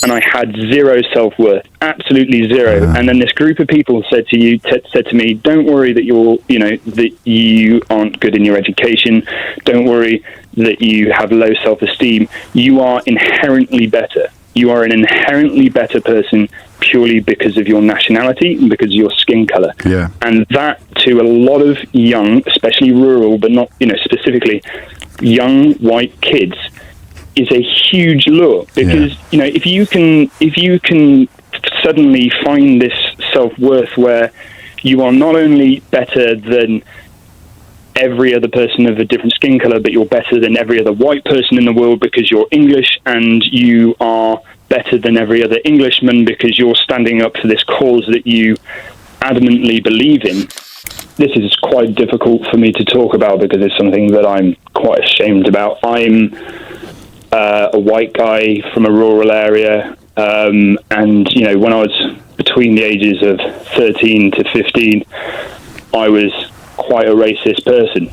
and I had zero self-worth, absolutely zero. And then this group of people said to me, don't worry that that you aren't good in your education. Don't worry that you have low self-esteem. You are inherently better. You are an inherently better person purely because of your nationality and because of your skin color. Yeah. And that, to a lot of young, especially rural, but not, specifically young white kids, is a huge lure, because if you can suddenly find this self-worth where you are not only better than every other person of a different skin color, but you're better than every other white person in the world because you're English, and you are better than every other Englishman because you're standing up for this cause that you adamantly believe in. This is quite difficult for me to talk about because it's something that I'm quite ashamed about. I'm a white guy from a rural area, and when I was between the ages of 13 to 15, I was quite a racist person.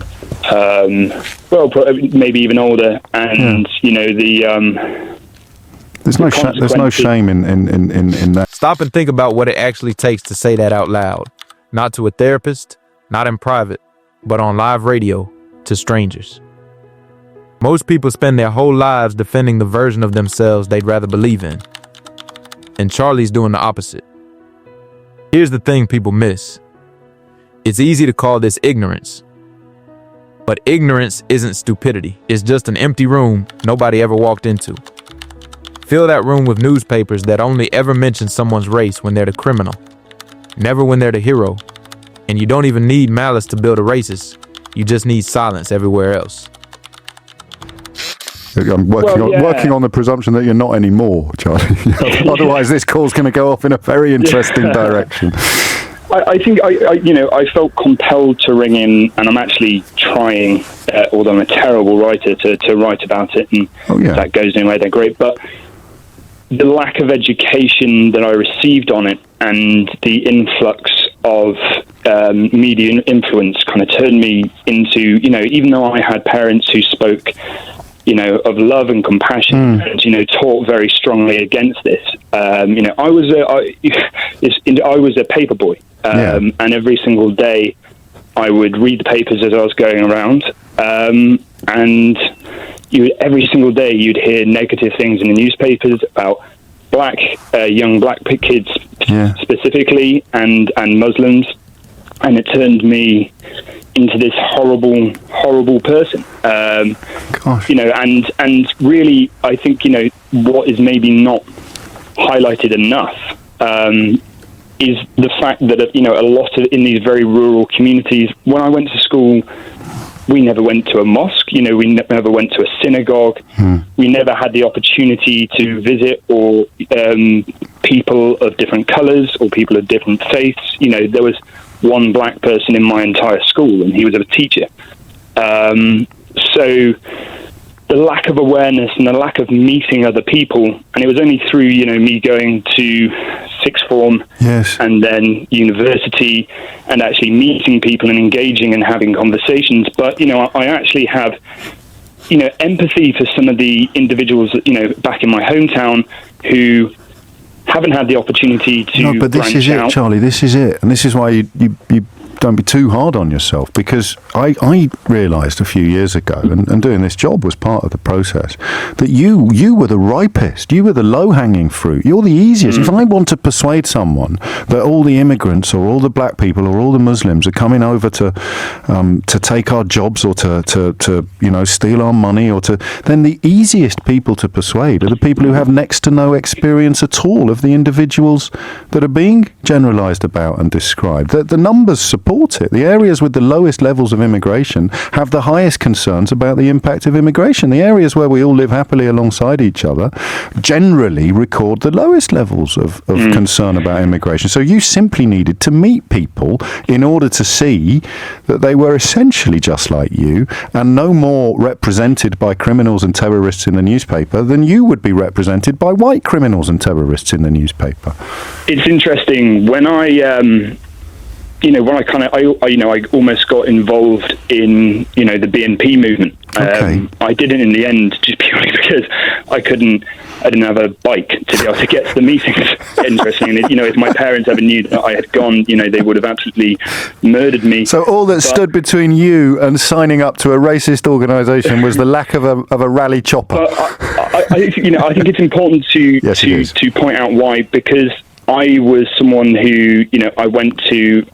Maybe even older, and there's no shame in that. Stop and think about what it actually takes to say that out loud, not to a therapist, not in private, but on live radio to strangers. Most people spend their whole lives defending the version of themselves they'd rather believe in. And Charlie's doing the opposite. Here's the thing people miss. It's easy to call this ignorance. But ignorance isn't stupidity. It's just an empty room nobody ever walked into. Fill that room with newspapers that only ever mention someone's race when they're the criminal, never when they're the hero. And you don't even need malice to build a racist. You just need silence everywhere else. I'm working on the presumption that you're not anymore, Charlie. Otherwise, this call's going to go off in a very interesting direction. I think I felt compelled to ring in, and I'm actually trying, although I'm a terrible writer, to write about it. And if that goes anywhere, then great. But the lack of education that I received on it and the influx of media influence kind of turned me into, even though I had parents who spoke of love and compassion, and taught very strongly against this. I was a paper boy, and every single day I would read the papers as I was going around, and every single day you'd hear negative things in the newspapers about young black kids specifically, and Muslims, and it turned me into this horrible person. And really, I think, what is maybe not highlighted enough is the fact that, a lot of, in these very rural communities, when I went to school, we never went to a mosque, we never went to a synagogue. We never had the opportunity to visit or people of different colors or people of different faiths. There was one black person in my entire school, and he was a teacher. So the lack of awareness and the lack of meeting other people, and it was only through, me going to sixth form and then university and actually meeting people and engaging and having conversations. But, I actually have, empathy for some of the individuals, back in my hometown who haven't had the opportunity to No, but this is it, Charlie. This is it. And this is why you don't be too hard on yourself, because I realised a few years ago, and doing this job was part of the process, that you were the ripest, you were the low-hanging fruit, you're the easiest. If I want to persuade someone that all the immigrants or all the black people or all the Muslims are coming over to take our jobs or to steal our money, then the easiest people to persuade are the people who have next to no experience at all of the individuals that are being generalised about and described. The numbers support it. The areas with the lowest levels of immigration have the highest concerns about the impact of immigration. The areas where we all live happily alongside each other generally record the lowest levels of concern about immigration. So you simply needed to meet people in order to see that they were essentially just like you and no more represented by criminals and terrorists in the newspaper than you would be represented by white criminals and terrorists in the newspaper. It's interesting. When I when I almost got involved in, the BNP movement. Okay. I didn't in the end just purely because I didn't have a bike to be able to get to the meetings. Interestingly, if my parents ever knew that I had gone, they would have absolutely murdered me. So all that stood between you and signing up to a racist organisation was the lack of a rally chopper. I think it's important to point out why, because I was someone who, I went to,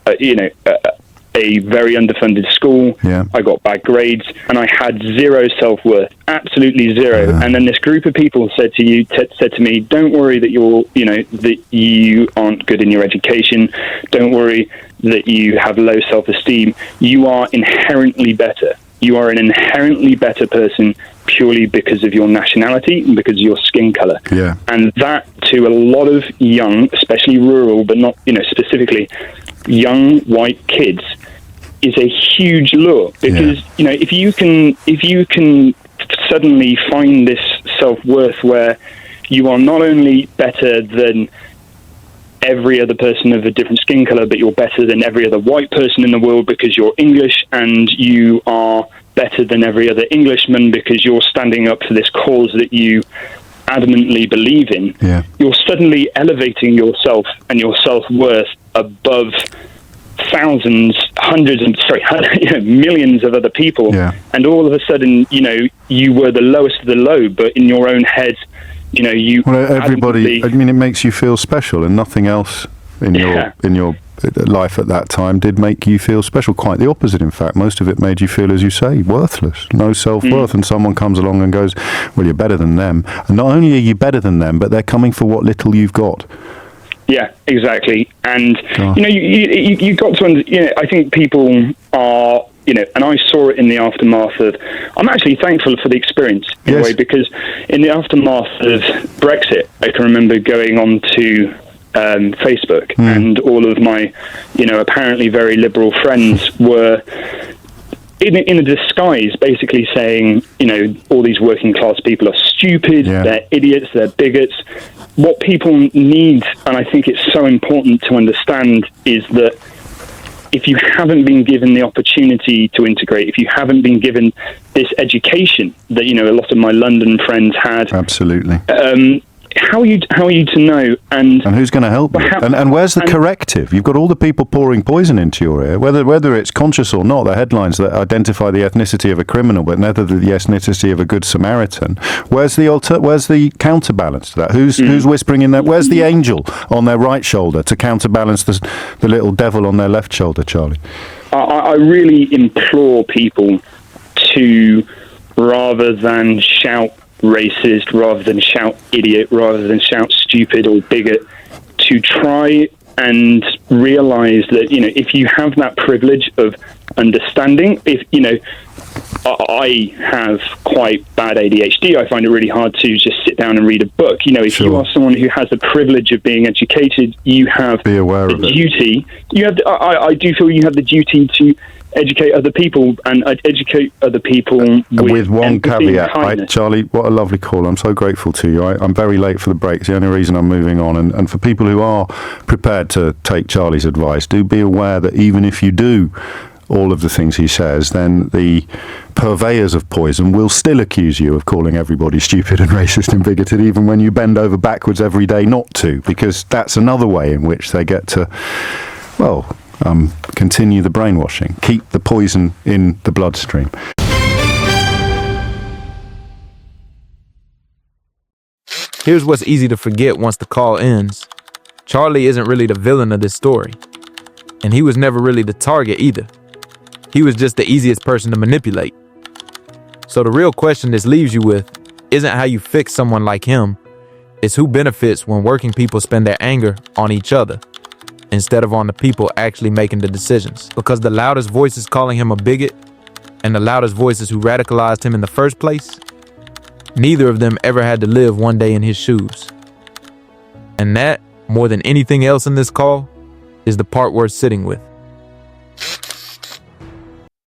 a very underfunded school. Yeah. I got bad grades, and I had zero self-worth, absolutely zero. Yeah. And then this group of people said to me, "Don't worry that that you aren't good in your education. Don't worry that you have low self-esteem. You are inherently better. You are an inherently better person purely because of your nationality and because of your skin color." Yeah. And that, to a lot of young, especially rural, but not, specifically young white kids, is a huge lure, because if you can suddenly find this self-worth where you are not only better than every other person of a different skin color, but you're better than every other white person in the world because you're English, and you are better than every other Englishman because you're standing up for this cause that you adamantly believe in. Yeah. You're suddenly elevating yourself and your self-worth above thousands, millions of other people. Yeah. And all of a sudden, you were the lowest of the low, but in your own head, everybody. It makes you feel special, and nothing else in your life at that time did make you feel special. Quite the opposite, in fact. Most of it made you feel, as you say, worthless, no self-worth. And someone comes along and goes, "Well, you're better than them." And not only are you better than them, but they're coming for what little you've got. Yeah, exactly. And you got to. I think people are. And I saw it in the aftermath of. I'm actually thankful for the experience in a way, because in the aftermath of Brexit, I can remember going on to Facebook, and all of my, apparently very liberal friends were in a disguise, basically saying, all these working class people are stupid, they're idiots, they're bigots. What people need, and I think it's so important to understand, is that if you haven't been given the opportunity to integrate, if you haven't been given this education that, a lot of my London friends had. Absolutely. How are you to know? And who's going to help you? And where's the corrective? You've got all the people pouring poison into your ear, whether it's conscious or not. The headlines that identify the ethnicity of a criminal, but never the ethnicity of a good Samaritan. Where's the counterbalance to that? Who's whispering in there? Where's the angel on their right shoulder to counterbalance the little devil on their left shoulder, Charlie? I really implore people to, rather than shout racist, rather than shout idiot, rather than shout stupid or bigot, to try and realize that, if you have that privilege of understanding, I have quite bad ADHD. I find it really hard to just sit down and read a book. If you are someone who has the privilege of being educated, you have the duty. I do feel you have the duty to educate other people, and educate other people with one caveat. Charlie, what a lovely call. I'm so grateful to you. I'm very late for the break. It's the only reason I'm moving on. And for people who are prepared to take Charlie's advice, do be aware that even if you do all of the things he says, then the purveyors of poison will still accuse you of calling everybody stupid and racist and bigoted, even when you bend over backwards every day not to, because that's another way in which they get to, continue the brainwashing, keep the poison in the bloodstream. Here's what's easy to forget once the call ends. Charlie isn't really the villain of this story. And he was never really the target either. He was just the easiest person to manipulate. So the real question this leaves you with isn't how you fix someone like him. It's who benefits when working people spend their anger on each other instead of on the people actually making the decisions. Because the loudest voices calling him a bigot and the loudest voices who radicalized him in the first place, neither of them ever had to live one day in his shoes. And that, more than anything else in this call, is the part worth sitting with.